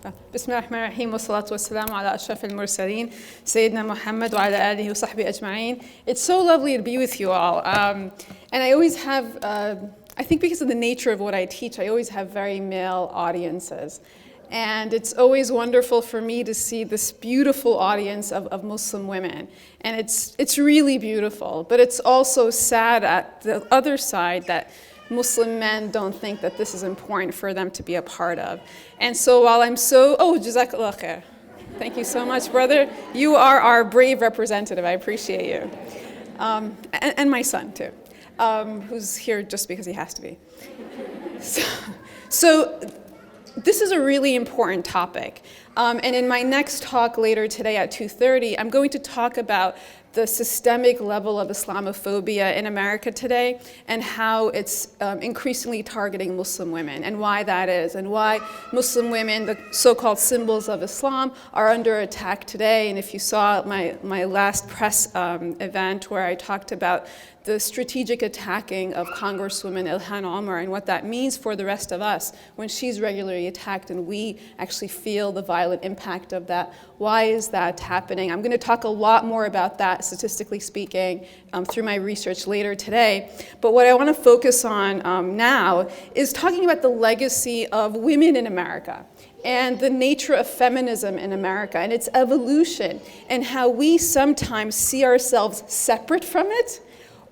بسم الله الرحمن الرحيم والصلاة والسلام على أشرف المرسلين سيدنا محمد وعلى آله وصحبه أجمعين. It's so lovely to be with you all. And I always have, I think because of the nature of what I teach, I always have very male audiences. And it's always wonderful for me to see this beautiful audience of Muslim women. And it's really beautiful, but it's also sad at the other side that Muslim men don't think that this is important for them to be a part of. And so while I'm so, Jazakallah khair. Thank you so much, brother. You are our brave representative. I appreciate you. And my son, too, who's here just because he has to be. So this is a really important topic. And in my next talk later today at 2:30, I'm going to talk about the systemic level of Islamophobia in America today and how it's increasingly targeting Muslim women and why that is and why Muslim women, the so-called symbols of Islam, are under attack today. And if you saw my last press event where I talked about the strategic attacking of Congresswoman Ilhan Omar and what that means for the rest of us when she's regularly attacked and we actually feel the violent impact of that. Why is that happening? I'm going to talk a lot more about that, statistically speaking, through my research later today. But what I want to focus on now is talking about the legacy of women in America and the nature of feminism in America and its evolution and how we sometimes see ourselves separate from it,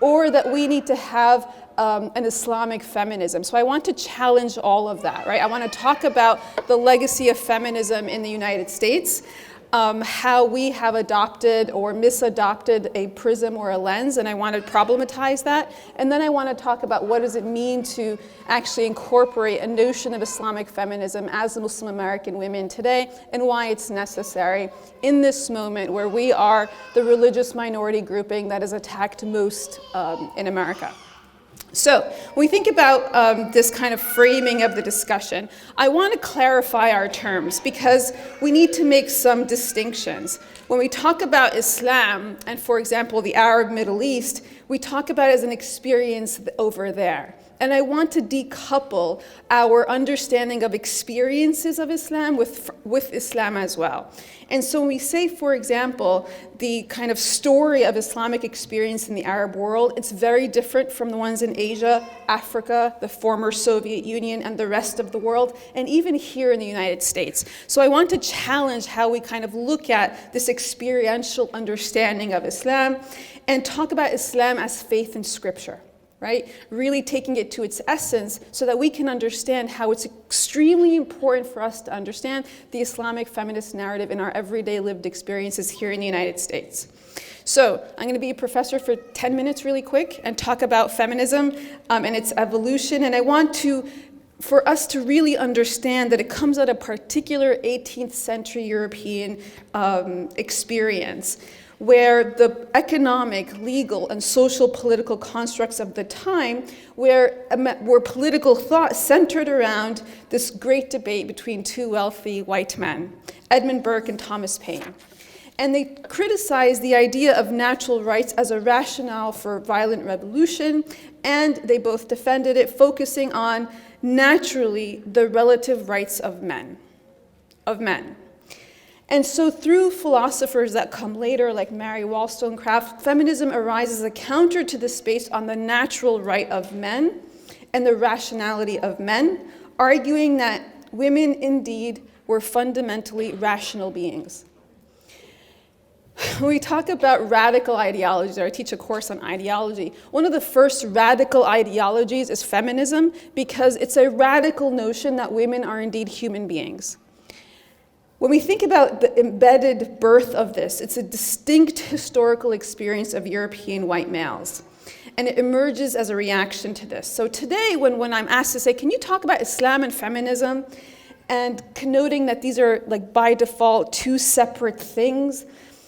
or that we need to have an Islamic feminism. So I want to challenge all of that, right? I want to talk about the legacy of feminism in the United States, how we have adopted or misadopted a prism or a lens, and I want to problematize that. And then I want to talk about what does it mean to actually incorporate a notion of Islamic feminism as Muslim American women today, and why it's necessary in this moment where we are the religious minority grouping that is attacked most in America. So when we think about this kind of framing of the discussion, I want to clarify our terms because we need to make some distinctions. When we talk about Islam and, for example, the Arab Middle East, we talk about it as an experience over there. And I want to decouple our understanding of experiences of Islam with Islam as well. And so when we say, for example, the kind of story of Islamic experience in the Arab world, it's very different from the ones in Asia, Africa, the former Soviet Union, and the rest of the world, and even here in the United States. So I want to challenge how we kind of look at this experiential understanding of Islam and talk about Islam as faith in Scripture. Right? Really taking it to its essence so that we can understand how it's extremely important for us to understand the Islamic feminist narrative in our everyday lived experiences here in the United States. So I'm going to be a professor for 10 minutes really quick and talk about feminism and its evolution. And I want for us to really understand that it comes out of a particular 18th century European experience, where the economic, legal, and social political constructs of the time where political thought centered around this great debate between two wealthy white men, Edmund Burke and Thomas Paine. And they criticized the idea of natural rights as a rationale for violent revolution, and they both defended it, focusing on naturally the relative rights of men. And so through philosophers that come later, like Mary Wollstonecraft, feminism arises as a counter to this based on the natural right of men and the rationality of men, arguing that women indeed were fundamentally rational beings. When we talk about radical ideologies, or I teach a course on ideology, one of the first radical ideologies is feminism because it's a radical notion that women are indeed human beings. When we think about the embedded birth of this, it's a distinct historical experience of European white males. And it emerges as a reaction to this. So today, when I'm asked to say, can you talk about Islam and feminism, and connoting that these are like by default two separate things,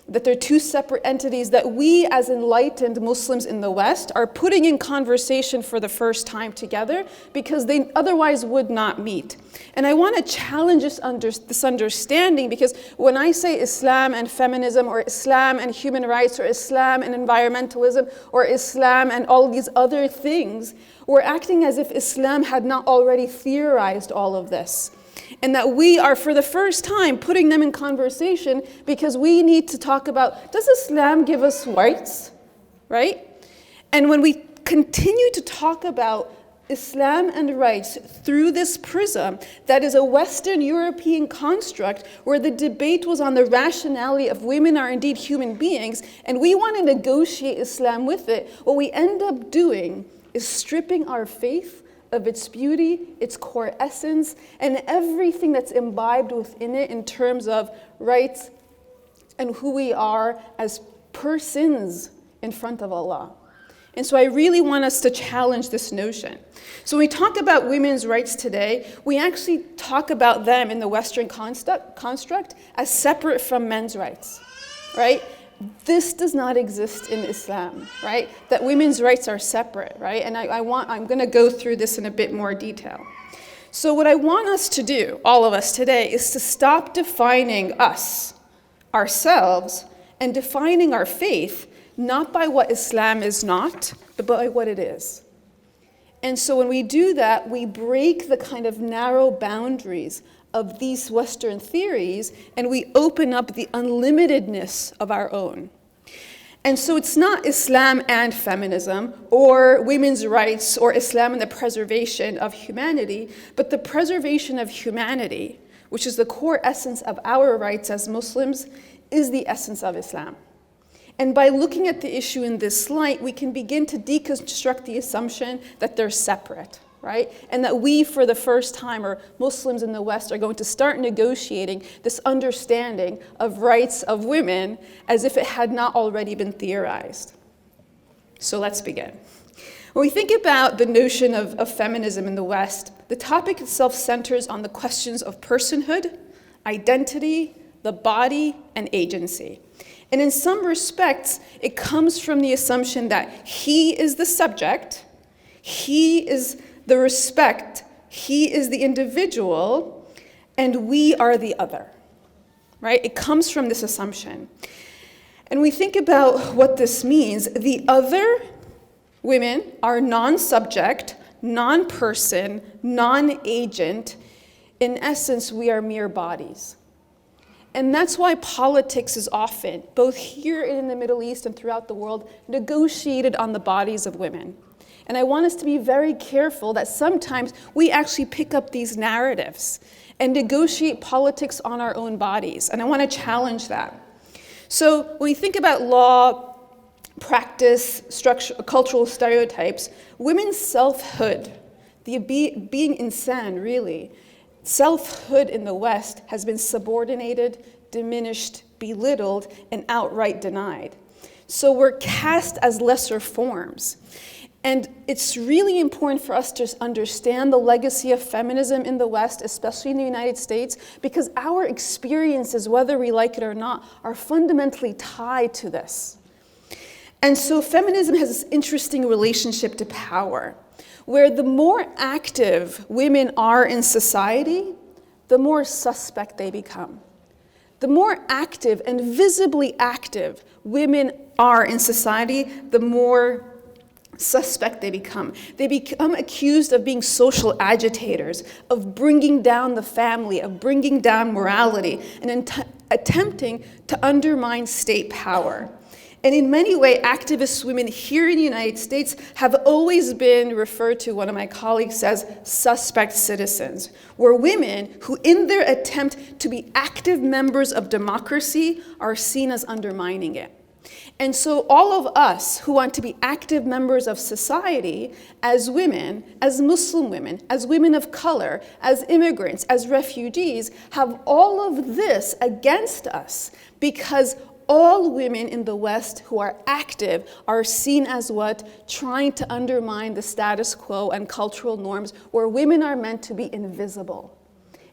that they're two separate entities that we as enlightened Muslims in the West are putting in conversation for the first time together because they otherwise would not meet. And I want to challenge this understanding because when I say Islam and feminism or Islam and human rights or Islam and environmentalism or Islam and all these other things, we're acting as if Islam had not already theorized all of this. And that we are, for the first time, putting them in conversation because we need to talk about, does Islam give us rights, right? And when we continue to talk about Islam and rights through this prism that is a Western European construct where the debate was on the rationality of women are indeed human beings, and we want to negotiate Islam with it, what we end up doing is stripping our faith of its beauty, its core essence, and everything that's imbibed within it in terms of rights and who we are as persons in front of Allah. And so I really want us to challenge this notion. So when we talk about women's rights today, we actually talk about them in the Western construct as separate from men's rights, right? This does not exist in Islam, right? That women's rights are separate, right? And I'm going to go through this in a bit more detail. So what I want us to do, all of us today, is to stop defining us, ourselves, and defining our faith not by what Islam is not, but by what it is. And so when we do that, we break the kind of narrow boundaries of these Western theories, and we open up the unlimitedness of our own. And so it's not Islam and feminism, or women's rights, or Islam and the preservation of humanity, but the preservation of humanity, which is the core essence of our rights as Muslims, is the essence of Islam. And by looking at the issue in this light, we can begin to deconstruct the assumption that they're separate, right? And that we, for the first time, or Muslims in the West, are going to start negotiating this understanding of rights of women as if it had not already been theorized. So let's begin. When we think about the notion of feminism in the West, the topic itself centers on the questions of personhood, identity, the body, and agency. And in some respects, it comes from the assumption that he is the subject, he is the respect, he is the individual, and we are the other, right? It comes from this assumption. And we think about what this means. The other women are non-subject, non-person, non-agent. In essence, we are mere bodies. And that's why politics is often, both here and in the Middle East and throughout the world, negotiated on the bodies of women. And I want us to be very careful that sometimes we actually pick up these narratives and negotiate politics on our own bodies. And I want to challenge that. So when we think about law, practice, structure, cultural stereotypes, women's selfhood, being insan, really, selfhood in the West has been subordinated, diminished, belittled, and outright denied. So we're cast as lesser forms. And it's really important for us to understand the legacy of feminism in the West, especially in the United States, because our experiences, whether we like it or not, are fundamentally tied to this. And so feminism has this interesting relationship to power, where the more active women are in society, the more suspect they become. The more active and visibly active women are in society, the more suspect they become. They become accused of being social agitators, of bringing down the family, of bringing down morality, and attempting to undermine state power. And in many ways, activist women here in the United States have always been referred to, one of my colleagues says, suspect citizens, where women who, in their attempt to be active members of democracy, are seen as undermining it. And so all of us who want to be active members of society as women, as Muslim women, as women of color, as immigrants, as refugees, have all of this against us because all women in the West who are active are seen as what? Trying to undermine the status quo and cultural norms where women are meant to be invisible.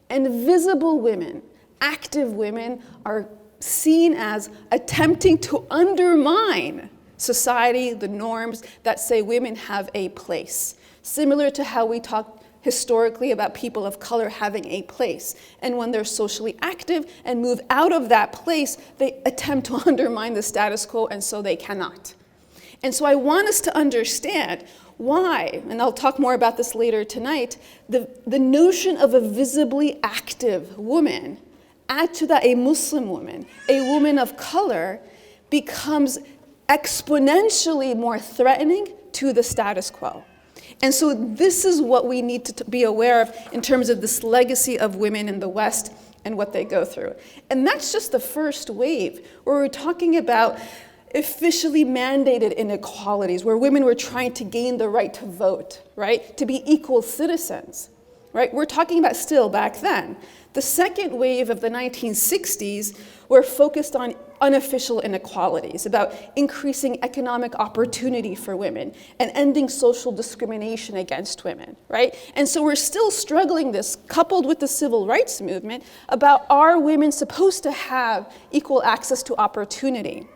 And visible women, active women, are seen as attempting to undermine society, the norms that say women have a place. Similar to how we talk historically about people of color having a place. And when they're socially active and move out of that place, they attempt to undermine the status quo, and so they cannot. And so I want us to understand why, and I'll talk more about this later tonight, the notion of a visibly active woman, add to that a Muslim woman, a woman of color, becomes exponentially more threatening to the status quo. And so this is what we need to be aware of in terms of this legacy of women in the West and what they go through. And that's just the first wave, where we're talking about officially mandated inequalities, where women were trying to gain the right to vote, right? To be equal citizens, right? We're talking about still back then. The second wave of the 1960s were focused on unofficial inequalities, about increasing economic opportunity for women and ending social discrimination against women, right? And so we're still struggling this, coupled with the civil rights movement, about are women supposed to have equal access to opportunity?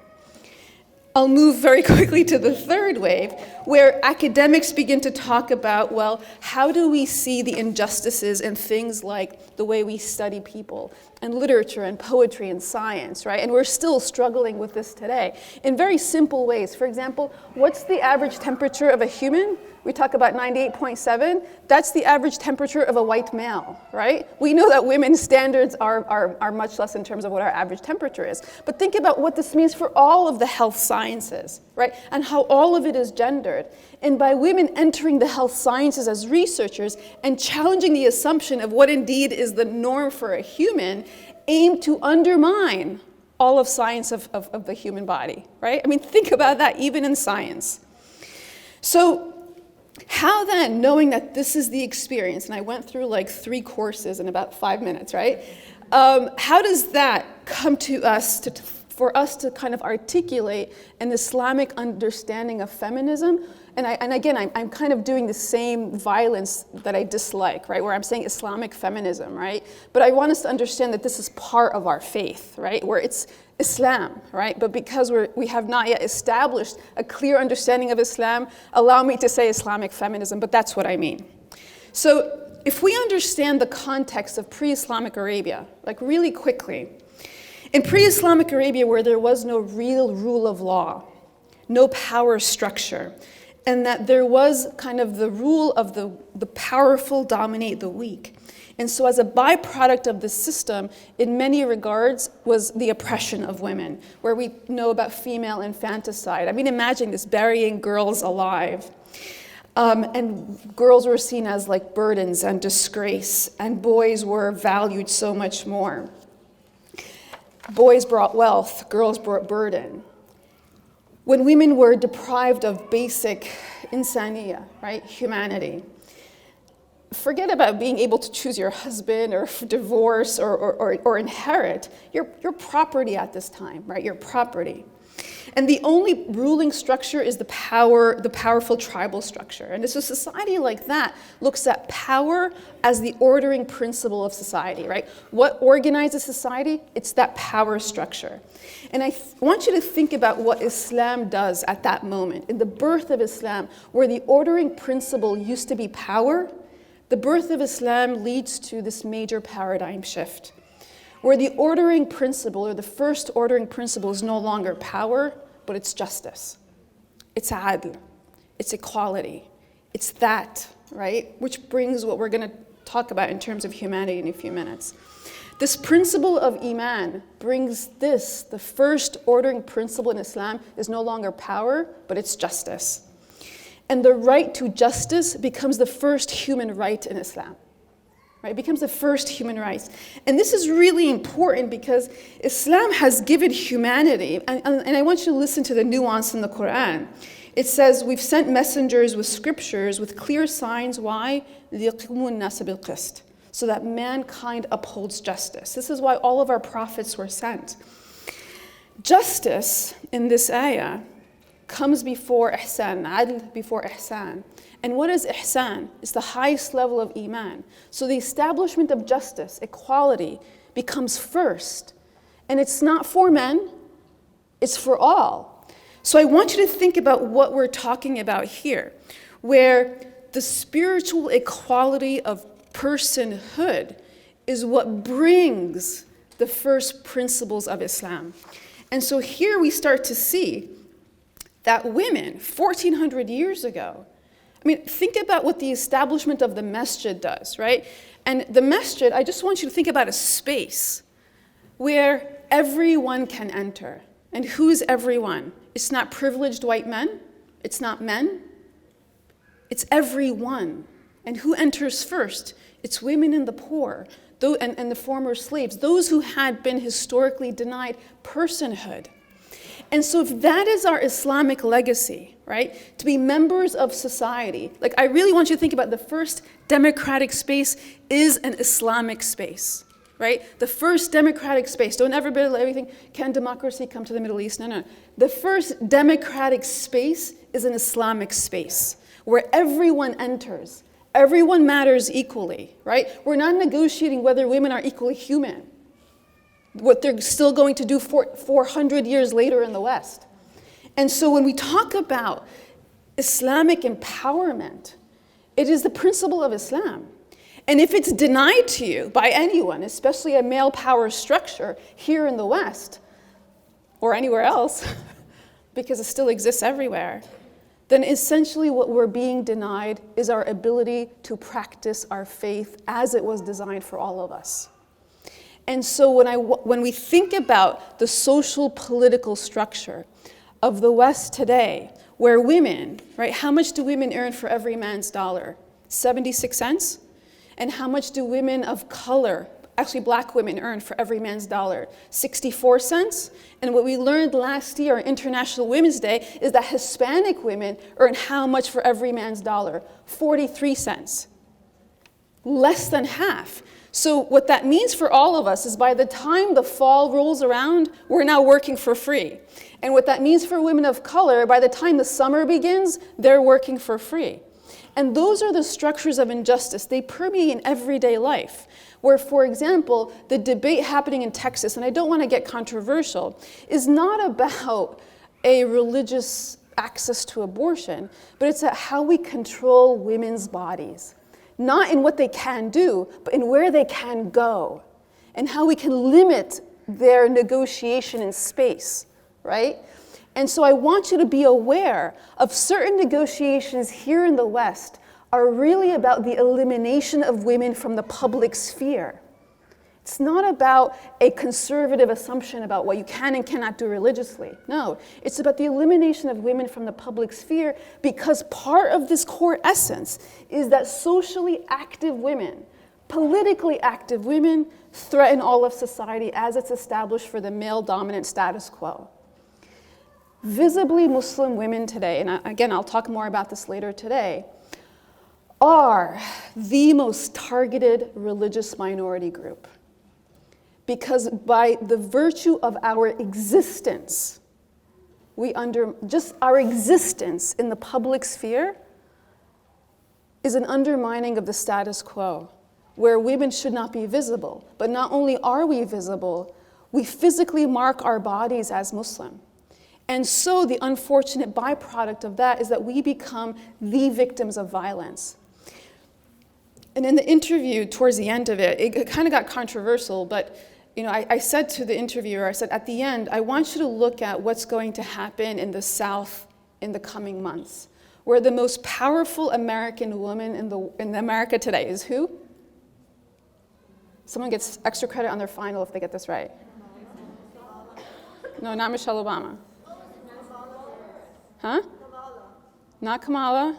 I'll move very quickly to the third wave, where academics begin to talk about, well, how do we see the injustices in things like the way we study people, and literature, and poetry, and science, right? And we're still struggling with this today in very simple ways. For example, what's the average temperature of a human? We talk about 98.7. That's the average temperature of a white male, right? We know that women's standards are much less in terms of what our average temperature is. But think about what this means for all of the health sciences, right? And how all of it is gendered. And by women entering the health sciences as researchers and challenging the assumption of what indeed is the norm for a human, aim to undermine all of science of the human body, right? I mean, think about that even in science. So, how then, knowing that this is the experience, and I went through like 3 courses in about 5 minutes, right? How does that come to us, for us to kind of articulate an Islamic understanding of feminism? And again, I'm kind of doing the same violence that I dislike, right? Where I'm saying Islamic feminism, right? But I want us to understand that this is part of our faith, right? Where it's Islam, right? But because we have not yet established a clear understanding of Islam, allow me to say Islamic feminism, but that's what I mean. So if we understand the context of pre-Islamic Arabia, like really quickly, in pre-Islamic Arabia where there was no real rule of law, no power structure, and that there was kind of the rule of the powerful dominate the weak. And so as a byproduct of this system, in many regards, was the oppression of women, where we know about female infanticide. I mean, imagine this, burying girls alive. And girls were seen as like burdens and disgrace, and boys were valued so much more. Boys brought wealth, girls brought burden. When women were deprived of basic insaniya, right, humanity, forget about being able to choose your husband or divorce or inherit. Your property at this time, right? Your property. And the only ruling structure is the powerful tribal structure. And so a society like that looks at power as the ordering principle of society, right? What organizes society? It's that power structure. And I want you to think about what Islam does at that moment. In the birth of Islam, where the ordering principle used to be power, the birth of Islam leads to this major paradigm shift, where the ordering principle, or the first ordering principle, is no longer power, but it's justice. It's adl. It's equality. It's that, right? Which brings what we're going to talk about in terms of humanity in a few minutes. This principle of iman brings this, the first ordering principle in Islam is no longer power, but it's justice. And the right to justice becomes the first human right in Islam. Right? It becomes the first human right. And this is really important because Islam has given humanity, and I want you to listen to the nuance in the Quran. It says, we've sent messengers with scriptures with clear signs. Why? So that mankind upholds justice. This is why all of our prophets were sent. Justice in this ayah comes before ihsan, adl before ihsan. And what is ihsan? It's the highest level of iman. So the establishment of justice, equality, becomes first. And it's not for men, it's for all. So I want you to think about what we're talking about here, where the spiritual equality of personhood is what brings the first principles of Islam. And so here we start to see that women, 1,400 years ago, I mean, think about what the establishment of the masjid does, right? And the masjid, I just want you to think about a space where everyone can enter. And who's everyone? It's not privileged white men. It's not men. It's everyone. And who enters first? It's women and the poor and the former slaves, those who had been historically denied personhood. And so if that is our Islamic legacy, right, to be members of society, like I really want you to think about the first democratic space is an Islamic space, right? The first democratic space, don't ever build everything, can democracy come to the Middle East? No, no. The first democratic space is an Islamic space where everyone enters. Everyone matters equally, right? We're not negotiating whether women are equally human, what they're still going to do 400 years later in the West. And so when we talk about Islamic empowerment, it is the principle of Islam. And if it's denied to you by anyone, especially a male power structure here in the West, or anywhere else, because it still exists everywhere, then essentially what we're being denied is our ability to practice our faith as it was designed for all of us. And so when we think about the social political structure of the West today, where women, right, how much do women earn for every man's dollar? 76 cents? And how much do women of color, actually black women, earn for every man's dollar? 64 cents? And what we learned last year on International Women's Day is that Hispanic women earn how much for every man's dollar? 43 cents. Less than half. So what that means for all of us is by the time the fall rolls around, we're now working for free. And what that means for women of color, by the time the summer begins, they're working for free. And those are the structures of injustice. They permeate in everyday life. Where, for example, the debate happening in Texas, and I don't want to get controversial, is not about a religious access to abortion, but it's at how we control women's bodies. Not in what they can do, but in where they can go, and how we can limit their negotiation in space, right? And so I want you to be aware of certain negotiations here in the West are really about the elimination of women from the public sphere. It's not about a conservative assumption about what you can and cannot do religiously. No, it's about the elimination of women from the public sphere, because part of this core essence is that socially active women, politically active women, threaten all of society as it's established for the male-dominant status quo. Visibly Muslim women today, and again, I'll talk more about this later today, are the most targeted religious minority group. Because by the virtue of our existence, just our existence in the public sphere is an undermining of the status quo, where women should not be visible. But not only are we visible, we physically mark our bodies as Muslim. And so the unfortunate byproduct of that is that we become the victims of violence. And in the interview, towards the end of it, it kind of got controversial, but I said to the interviewer, I said, at the end, I want you to look at what's going to happen in the South in the coming months, where the most powerful American woman in America today is who? Someone gets extra credit on their final if they get this right. No, not Michelle Obama. Huh? Not Kamala.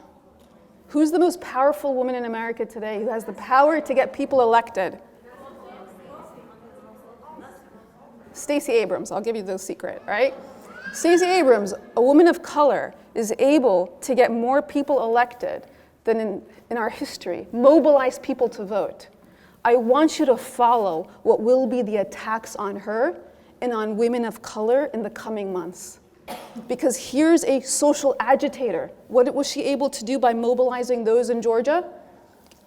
Who's the most powerful woman in America today who has the power to get people elected? Stacey Abrams, I'll give you the secret, right? Stacey Abrams, a woman of color, is able to get more people elected than in our history, mobilize people to vote. I want you to follow what will be the attacks on her and on women of color in the coming months. Because here's a social agitator. What was she able to do by mobilizing those in Georgia?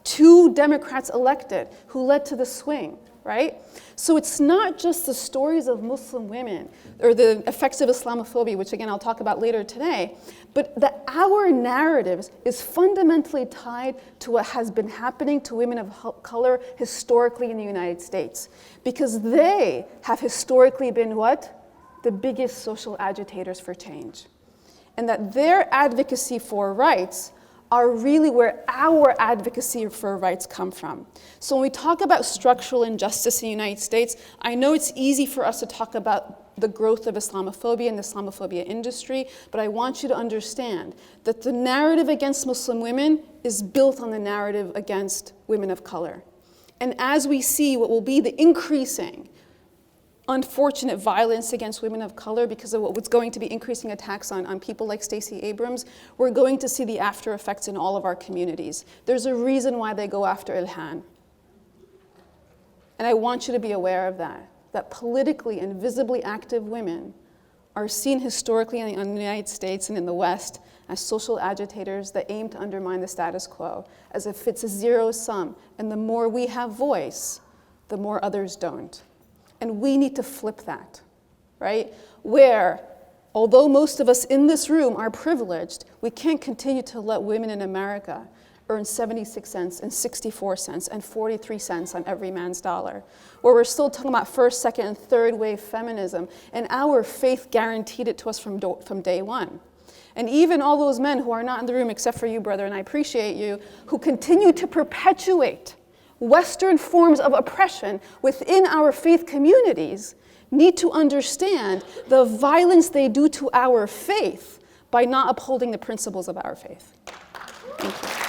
2 Democrats elected who led to the swing, right? So it's not just the stories of Muslim women or the effects of Islamophobia, which again I'll talk about later today, but that our narratives is fundamentally tied to what has been happening to women of color historically in the United States. Because they have historically been what? The biggest social agitators for change. and that their advocacy for rights are really where our advocacy for rights come from. So when we talk about structural injustice in the United States, I know it's easy for us to talk about the growth of Islamophobia and the Islamophobia industry, but I want you to understand that the narrative against Muslim women is built on the narrative against women of color. And as we see what will be the increasing unfortunate violence against women of color because of what's going to be increasing attacks on people like Stacey Abrams, we're going to see the after effects in all of our communities. There's a reason why they go after Ilhan. And I want you to be aware of that politically and visibly active women are seen historically in the United States and in the West as social agitators that aim to undermine the status quo, as if it's a zero sum. And the more we have voice, the more others don't. And we need to flip that, right? Where, although most of us in this room are privileged, we can't continue to let women in America earn 76 cents and 64 cents and 43 cents on every man's dollar, where we're still talking about first, second, and third wave feminism, and our faith guaranteed it to us from day one. And even all those men who are not in the room, except for you, brother, and I appreciate you, who continue to perpetuate Western forms of oppression within our faith communities, need to understand the violence they do to our faith by not upholding the principles of our faith. Thank you.